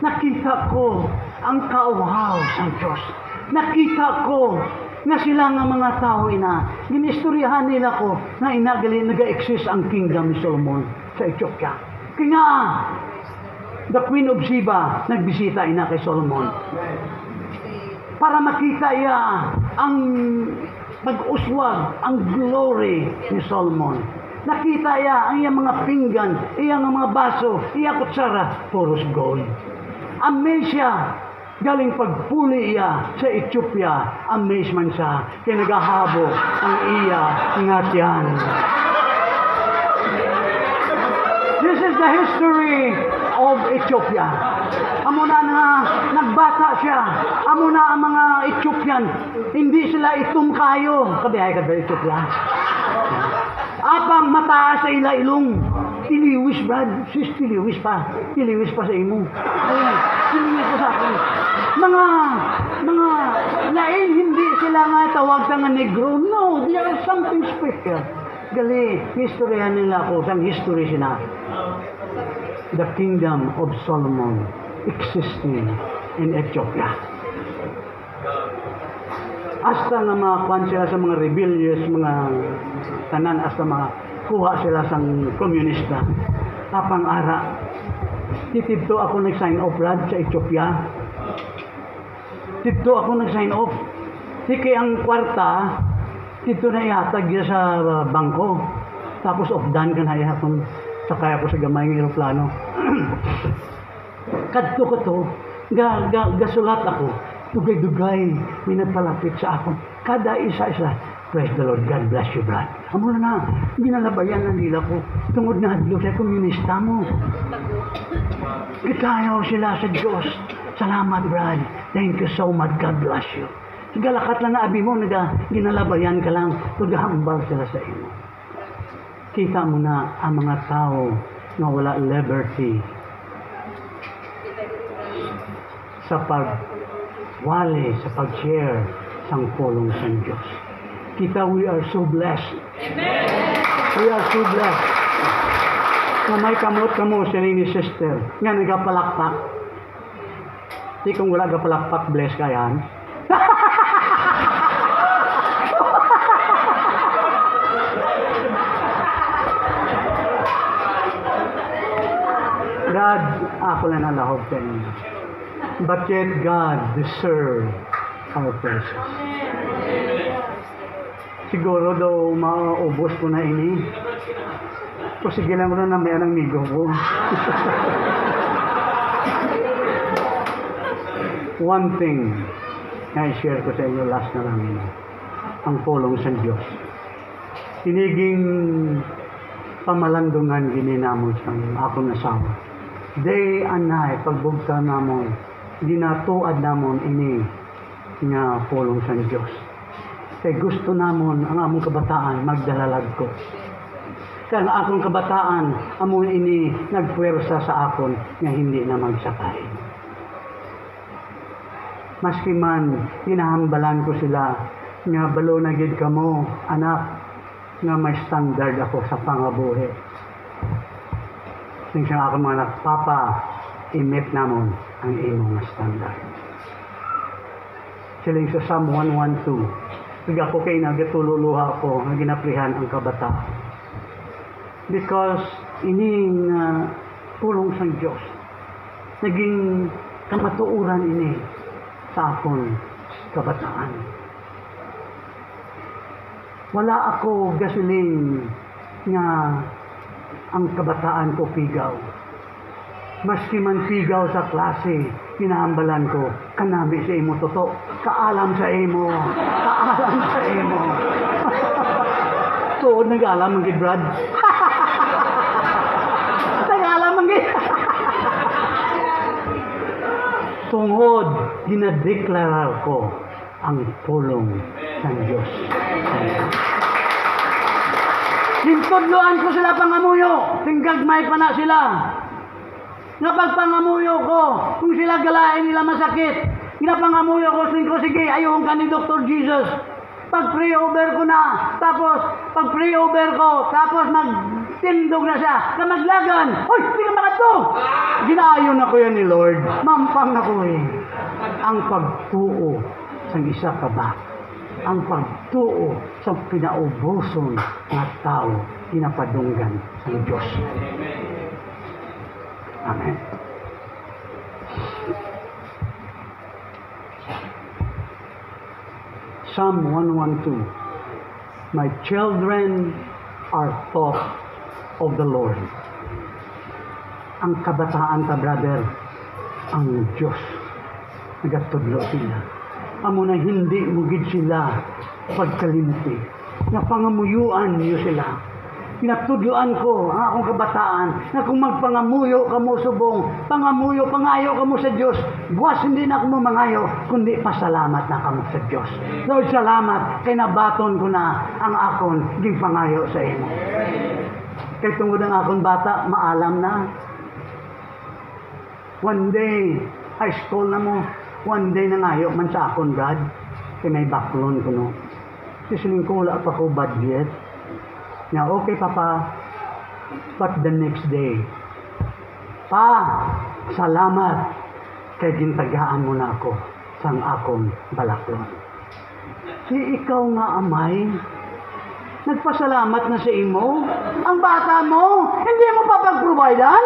Nakita ko ang kauhaw sa Diyos. Nakita ko na sila nga mga tao ginistoryahan nila ko na inagali nag-exist ang kingdom ni Solomon sa Ethiopia. Kaya the Queen of Sheba nagbisita kay Solomon. para makita iya ang pag-uswag, ang glory ni Solomon. Nakita iya ang iyang mga pinggan, iyang mga baso, iyang kutsara, puros gold. Amazed siya, galing pagpuli iya sa Ethiopia, amazed man siya, kaya nagahabo ang iya nga tiyan. This is the history of Ethiopia. Amo na nga nagbata siya. Amo na ang mga Ethiopian. Hindi sila itum kayo. Kabihay ka ba Ethiopia? Apang mataas sa ila ilong. Tiliwis, Brad. Sis, tiliwis pa. Tiliwis pa sa imo. Ayan, tiliwis pa sa akin. Mga lain, hindi sila nga tawag sa nga negro. No, they are something special. Gali, historyahan nila ako, sang history sila. The kingdom of Solomon existing in Ethiopia. Hasta nga mga kwan sila sa mga rebellious, mga tanan, hasta mga kuha sila sang komunista. Apang ara. Titibto ako nag-sign off, Brad, sa Ethiopia. Titibto ako nag-sign off. Sige ang kwarta, dito na ihatag niya sa bangko. Tapos off-done ka na ihatag. Sakay ako sa gamay ng aeroplano. Kadto ko to, gasulat ako. Dugay-dugay, may nagpalapit sa akin. Kada isa-isa, praise the Lord, God bless you, Brad. Amo na, ginalabayan ang dila ko. Tungod na hadlo sa komunista mo. Kitayaw sila sa Diyos. Salamat, Brad. Thank you so much, God bless you. Galakat lang na abi mo, ginalabayan ka lang, paghahambal sila sa iyo. Kita mo na ang mga tao na wala liberty sa pagwali, sa pag-share sa pulong sa Diyos. Kita, we are so blessed. Amen. We are so blessed. Na may kamot-kamot sila ni sister, nga nagapalakpak. Di kung wala gapalakpak, bless ka yan. God, ako lang nalahog sa inyo. But yet God deserves our praises. Siguro daw maubos ko na ini. So sige lang mo na may anang migo ko. One thing na i-share ko sa inyo last na lang ino. Ang pulong sa Diyos. Tiniging pamalandungan gininamon sa akong asawa. Day and night, pagbugta namon, ginatuad namon ini nga pulong sa Diyos. Kaya gusto namon ang among kabataan magdalalag ko. Kaya ang akong kabataan, amon ini nagpuwersa sa akon nga hindi na magsakay. Maski man, hinahambalan ko sila nga balo na gid kamo, anak, nga may standard ako sa pangabuhi. Sing siya akong mga anak, Papa, i-meet namon ang imong standard. Siling sa Psalm 112, Tiga ko kayo nagatululuha ko, na ginaprihan ang kabata. Because ining pulong sa Diyos, naging kamatuuran ini sa akong kabataan. Wala ako gasiling nga ang kabataan ko pigaw. Maski man pigaw sa klase, kinahambalan ko, kanami sa imo toto, kaalam sa imo, kaalam sa imo. Tuod nag-alam ang Brad. Nag-alam ang tungod, ginadeklara ko ang pulong ng Diyos. Hintudloan ko sila pangamuyo, tinggagmay pa na sila. Napagpangamuyo ko, kung sila galain nila masakit, ginapangamuyo ko, sige, ayun ka ni Dr. Jesus. Pag-pray over ko na, tapos pag-pray over ko, tapos magtindog na siya, na maglagan, hoy, hindi ka makato! Ginaayon ako yan ni Lord, mampang ako eh. Ang pagtuo sa isa ka ba? Ang pagtuo sa pinaubuson na tao, ginapadunggan sa Diyos. Amen. Psalm 112. My children are taught of the Lord. Ang kabataan ta, brother, ang Diyos. Nagatudlo sila. Amo na hindi mugid sila pagkalimti. Napangamuyuan niyo sila. Pinatudloan ko ang akong kabataan na kung magpangamuyo ka mo subong, pangamuyo, pangayo ka mo sa Diyos, buwas hindi na ako mangayo, kundi pasalamat na ka mo sa Diyos. Lord, salamat, kay nabaton ko na ang akon ging pangayo sa imo. Kay tungod ang akong bata, maalam na. One day, high school na mo, one day nangayo man sa akon, God, kay may baklon ko no. Sisiling ko, wala pa ko budget. Now, okay, Papa, but the next day, Pa, salamat, kay gintagaan mo na ako sang akong balaklon. Si ikaw nga, amay, nagpasalamat na sa imo, ang bata mo, hindi mo pa pag-providean?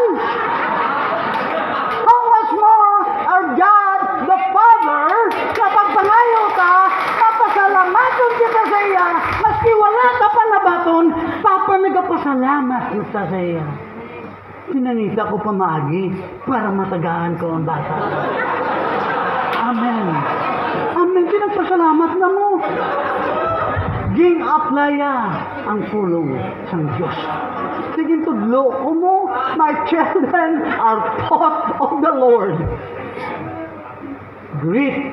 How much more our God, the Father, kapag pangayo ka, papasalamaton kita sa iya, maski wala ka pa nabaton, Papa, nagpasalamat kita sa iya. Pinanita ko pamagi para matagaan ko ang bata. Amen. Amen. Pinagpasalamat na mo. Ging aplaya ang pulong sang Diyos. Sige tudlo ko mo, my children are taught of the Lord. Great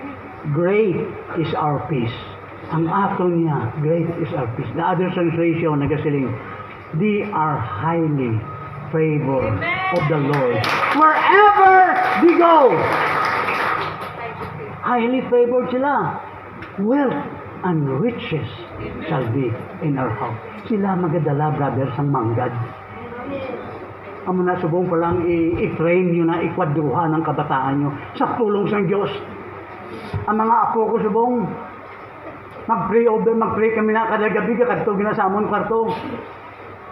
is our peace. Ang aton niya, great is our peace. The other translation, nagasiling, they are highly favored of the Lord. Wherever they go, highly favored sila. Wealth and riches shall be in our house. Sila magadala, brother, sang manggad. Amo na subong pa lang i-train nyo na ikwadruhan ng kabataan nyo sa tulong sang Diyos. Ang mga apo ko subong, mag-pray kami na kada gabi kadto ginasamon kwarto.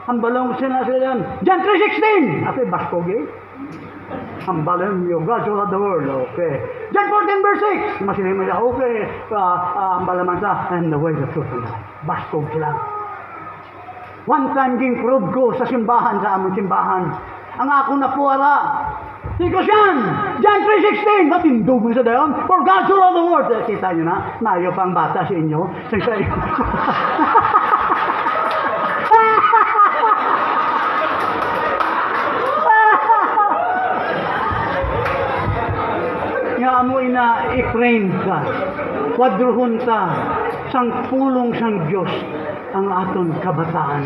Ang balong sila yan, John 3:16! Ate, baskogi. Ang balong yung God so loved the world, okay. John 14 verse 6, masilay mo siya, okay. Ang balaman sa, and the way, the truth, and the life. Baskog sila. One time, ging prove ko sa simbahan, sa among simbahan, ang ako na puwala. Siko siyan, John 3:16, matindog mo sa dayon, for God so loved the world. Kita nyo na, nayo pang bata sa inyo. Sa inyo. Nga mo ina i-train ka, kwadruhon ta, sang pulong sang Diyos ang aton kabataan.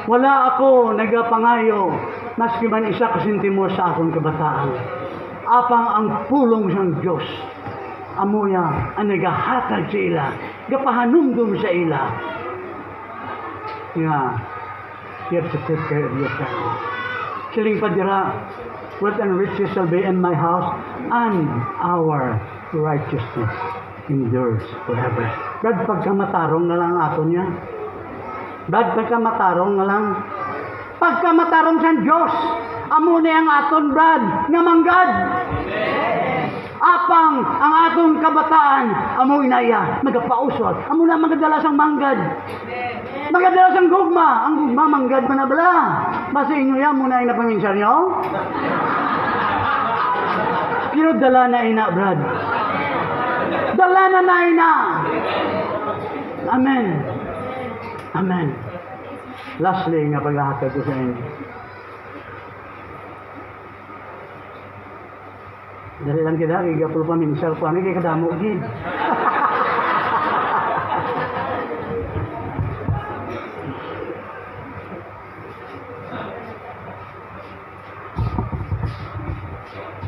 Wala ako nagapangayo, maski man isa kasentimos sa aton kabataan. Apang ang pulong sang Diyos, amuya ang nagahatag sa ila, gapahanumdum sa ila. Nga, you have to take care of your family. Siling padira, wealth and riches shall be in my house, and our righteousness endures forever. Brad, pagkamatarong na lang ato niya. Brad, pagkamatarong na lang. Pagkamatarong sa Diyos, amo na ang aton, Brad, nga manggad. Apang ang aton kabataan, amo inaya, magapausot, amo na magadala sang manggad. Magadala sang gugma, ang gugma manggad pa na bala. Basta inyo yan, muna yung napaminsan nyo. Pero dala na ina, Brad. Dala na ina. Amen. Amen. Lastly, nga paghahatag ko sa inyo. Dali lang kita, kaya pa minsal po. Ano kaya kadamo, gid?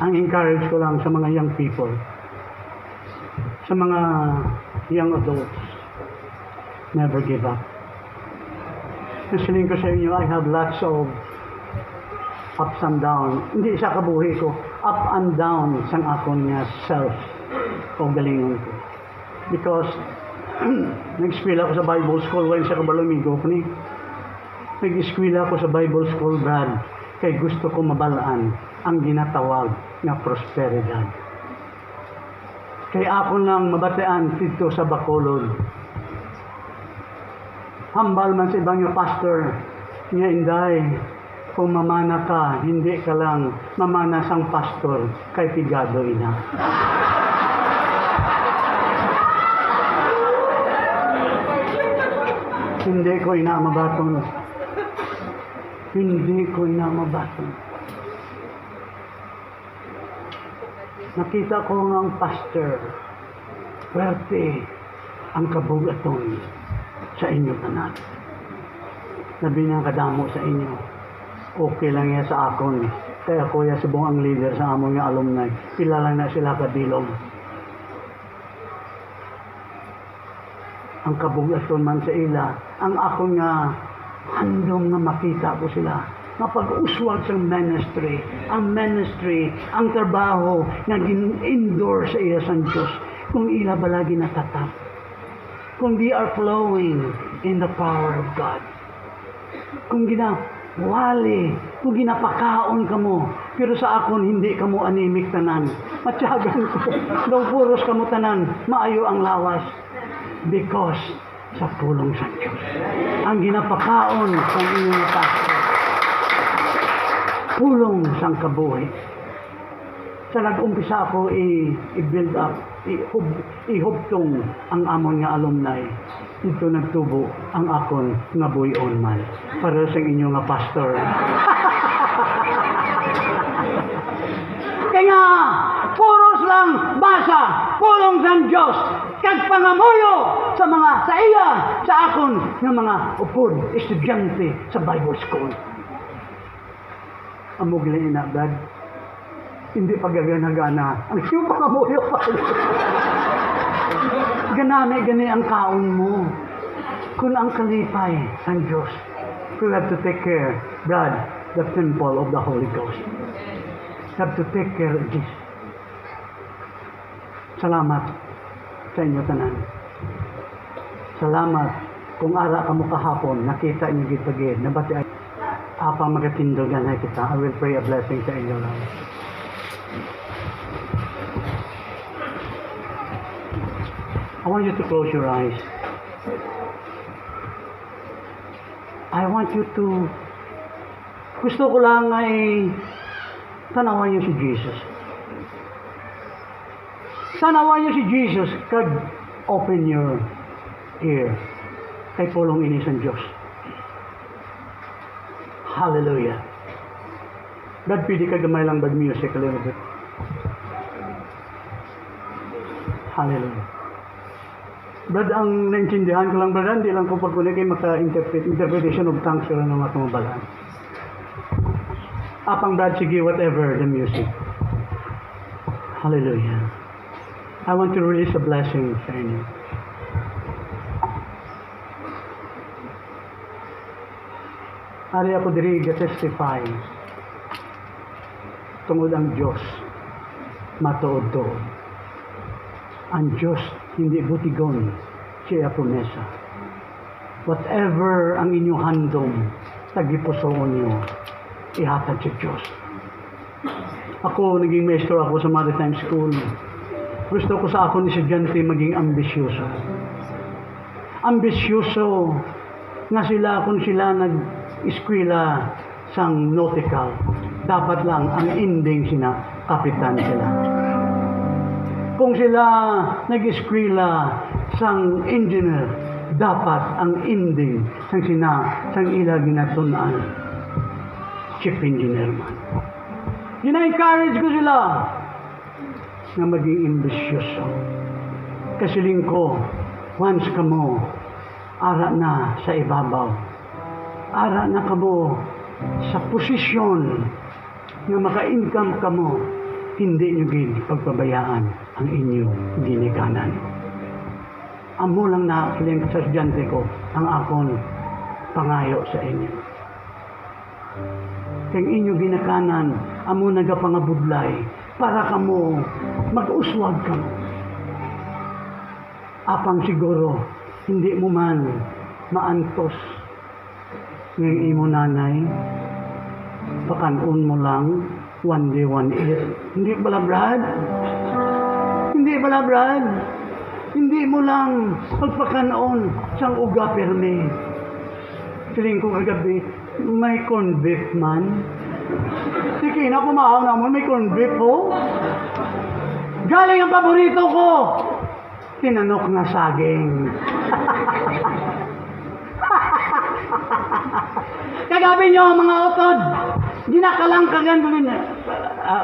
Ang encourage ko lang sa mga young people, sa mga young adults, never give up. Nasiling ko sa inyo, I have lots of ups and downs. Hindi sa kabuhi ko, up and down sang akong niya self o galingon ko. Because nag-eskwela ako sa Bible School when sa Kabalumigo ko ni. Nag-eskwela ako sa Bible School, Brad, kay gusto ko mabalaan ang ginatawag na prosperidad. Kay ako lang mabatian dito sa Bacolod. Hambal man sa ibang yung pastor, nga inday, kung mamana ka, hindi ka lang mamana sang pastor, kay pigado ina. Hindi ko ina mabaton. Hindi ko ina mabaton. Nakita ko nga ang pastor, swerte ang kabugaton sa inyo tanan. Nabi niyang kadamo sa inyo. Okay lang yan sa akon. Kaya kuya si Bong ang leader sa among nga alumni. Kilala na sila kadilom. Ang kabugaton man sa ila, ang ako nga handom nga makita ko sila. Mapag-uswag sa ministry. Ang ministry, ang trabaho nga gin-endure sa iya sa Diyos. Kung ila balagi natatap. Kung they are flowing in the power of God. Kung ginawali, kung ginapakaon ka mo, pero sa akon hindi ka mo anemic tanan. Matyagan ko. Daw puros ka mo tanan, maayo ang lawas. Because sa pulong sa Diyos. Ang ginapakaon sa inyong pastor. Pulong sang kabuhi. Sa nag-umpisa ako i-build up, ihubtong ang amon nga alumni. Dito nagtubo ang akon nga buyon man. Para sa inyo nga pastor. Kaya puros lang basa, pulong sa Diyos, kag pangamuyo sa mga sa iya, sa akon nga mga upod, estudyante sa Bible School. Amog lang ina, Brad. Hindi pagagana-gana. Ang siyo pangamuyo pa. Ganami ang kaon mo. Kung ang kalipay sa Diyos, you have to take care, Brad, the temple of the Holy Ghost. You have to take care of this. Salamat sa inyo tanan. Salamat kung ara ka mo kahapon, nakita niyo gitagid, nabati ay apa magatindogan na kita. I will pray a blessing sa inyo lang. I want you to close your eyes. I want you to, gusto ko lang ay tanawan niyo si Jesus. Tanawan niyo si Jesus, kag open your ear kay pulong ini sa Diyos. Hallelujah. Brad, pwede ka gamay lang bag music a little bit. Hallelujah. Brad, ang naintindihan ko lang, Brad, hindi lang ko pagkunin kayo maka-interpretation of tongues ko lang ng mga kumabalaan. Apang Brad, sige, whatever the music. Hallelujah. I want to release a blessing sa inyo. Ari ako diri ga-testify tungod ang Diyos matuod-tuod. Ang Diyos hindi butigon siya promesa. Whatever ang inyong handom tagipusoon niyo, ihatag sa Diyos. Ako, naging maestro ako sa Maritime School. Gusto ko sa akong estudyante maging ambisyoso. Ambisyoso nga sila kung sila nag-eskwela sang nautical. Dapat lang ang ending sina kapitan sila. Kung sila nag-eskwela sang engineer, dapat ang ending sang ila ginatunan chief engineer man. Gina-encourage ko sila na maging ambisyoso. Kasiling ko, once kamo, ara na sa ibabaw. Ara na kamo sa posisyon na maka-income kamo, hindi nyo gid pagpabayaan ang inyong ginikanan. Amo lang na kiling sa estudyante ko ang akon pangayo sa inyo. Kaya inyo ginakanan, amo nagapangabudlay para kamo mag-uswag kamo. Apang siguro, hindi mo man maantos ng imo nanay, pakanon mo lang, one day, one year. Hindi pala, Brad? Hindi pala, Brad. Hindi mo lang pagpakanoon sang uga perme. Siling ko kagabi, may corn beef man. Sige na, kumaaw naman, may corn beef po. Galing ang paborito ko. Tinanok na saging. Kagabi nyo, mga utod. Ginakalang kagan ko niya.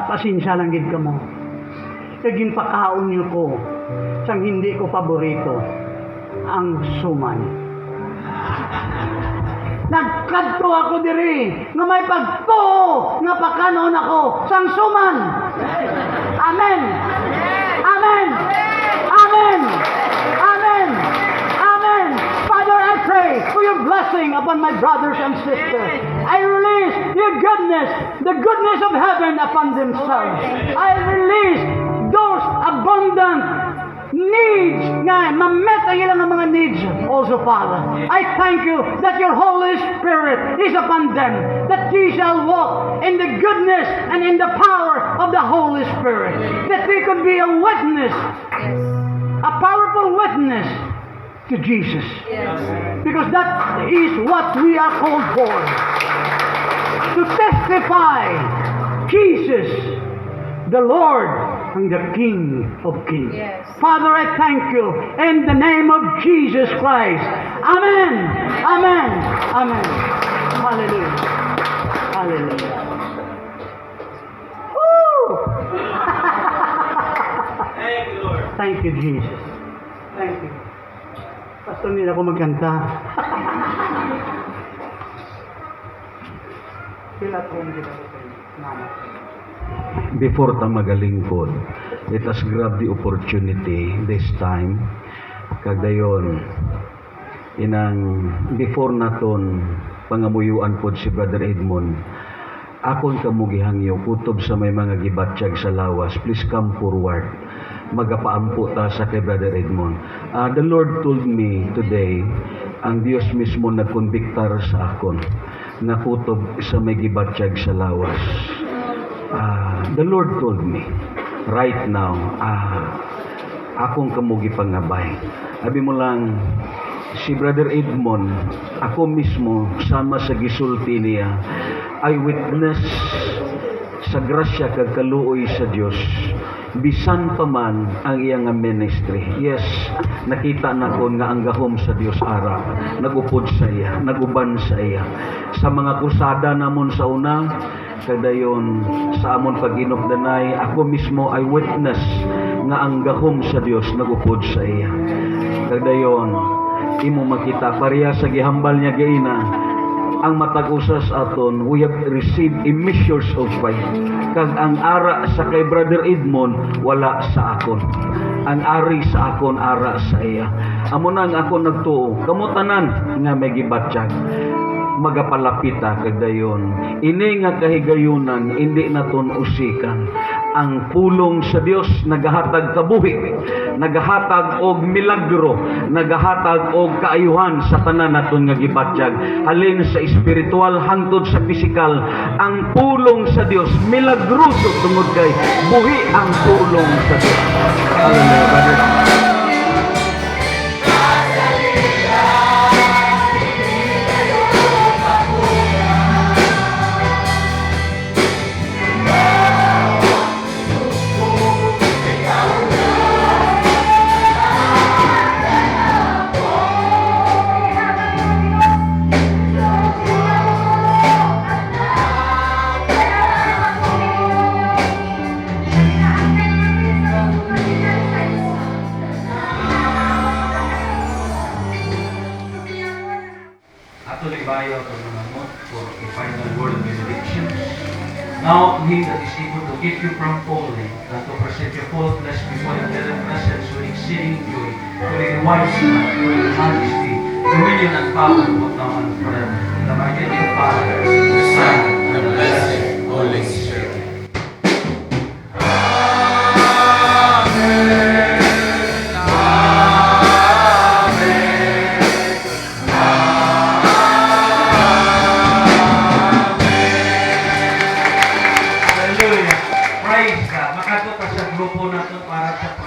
Pasensya lang gid ka mo. Kagin pakaon nyo ko. Sang hindi ko paborito. Ang suman. Nagkadto ako diri nga may pagtuo nga pakanon ako sang suman. Amen. Amen. Amen. Amen. Amen. Father, I pray for your blessing upon my brothers and sisters. I release your goodness, the goodness of heaven upon themselves. I release those abundant needs nga ma-met ang ilang mga needs also, Father. I thank you that your Holy Spirit is upon them, that we shall walk in the goodness and in the power of the Holy Spirit, that we could be a witness, a powerful witness to Jesus, because that is what we are called for, to testify Jesus, the Lord and the King of Kings. Yes. Father, I thank you in the name of Jesus Christ. Amen. Amen. Amen. Hallelujah. Hallelujah. Woo! Thank you, Lord. Thank you, Jesus. Thank you. Pastor, nila ako magkanta. Sila po kita. Before ta magalingkod, let us grab the opportunity this time. Kagdayon, inang before naton pangamuyuan pod si Brother Edmond, akon kamugihangyo kutob sa may mga gibatsyag sa lawas, please come forward. Magapaampo ta sa kay Brother Edmond. The Lord told me today, ang Diyos mismo nagkonbiktar sa akon na kutob sa may gibatsyag sa lawas. The Lord told me right now, akong kamugi pangabay. Abi mo lang, si Brother Edmond, ako mismo, sama sa gisulti niya, I witness sa grasya kag kaluoy sa Dios, bisan pa man ang iyang ministry. Yes, nakita na ko nga ang gahom sa Dios ara, nagupod sa iya, naguban sa iya. Sa mga kusada namon sa una, kadayon sa amon pag-inupdanay, ako mismo ay witness nga ang gahom sa Dios nagupod sa iya. Kadayon imo makita pareha sa gihambal niya gaina, ang matag-usas aton, we have received a measures of faith. Kag ang ara sa kay Brother Edmond wala sa akon, ang ari sa akon ara sa iya. Amo nang ako nagtuo, kamo tanan nga may gibatsyag, magapalapita kagdayon. Ini nga kahigayunan, hindi naton usikan. Ang pulong sa Dios nagahatag kabuhi, nagahatag og milagro, nagahatag og kaayuhan sa tanan naton nga gibatsyag, halin sa espiritual hangtod sa pisikal. Ang pulong sa Dios milagroso tungod kay buhi ang pulong sa Dios. Hallelujah, brother. For a final word of benediction. Now, he that is able to keep you from falling and to present you faultless before the very presence with exceeding joy, to the wisdom, to the majesty, dominion and power, both now and forever. In the mighty name of the Father, the Son, and the blessed Holy Spirit. Praise God. Makato pa sa grupo natin para sa